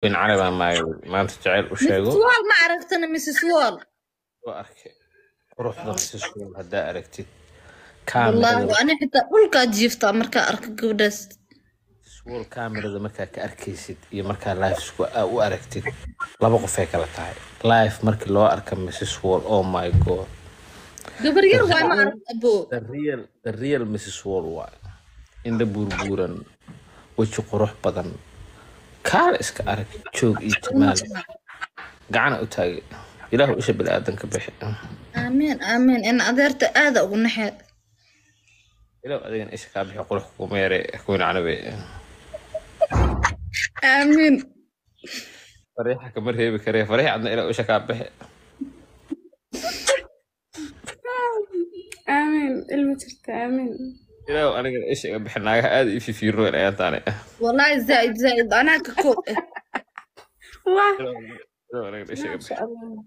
in carabi maanta jecel u sheego Mrs. Wall ma aragtana Mrs. Wall. waa arkay quruxda Mrs. Wall haddaa aragtid Wallahi kaamirada ana xitaa dhulkaa jiiftaa markaa arko gabadhaas. Mrs. Wall kaamirada markaa ka arkaysid iyo markaa live u aragtid laba qof ay kala tahay live markii loo arka Mrs. Wall oh my god Gabar yar waay ma aragta abo. the real Mrs. Wall waa indha burburan weji qurux badan kaal iska arag joog iyo jamaal gacana u taagay ilaahu isha bini'aadanka bixi Amiin amiin in adeerta aada ugu naxeed. ilaahu adigana isha kaa bixi qurux kuma yare kuwin canabe Amiin. fariixa kama reebi karee fariixa adna ilaahu isha kaa bixi آمين المترت آمين ilaahu anigana isha iga bixi naagaha aada ii fifiirnoyn ayaan taane Wallahi زائد أنا ككو. الله ilaahu anigana isha iga ما bixi شاء الله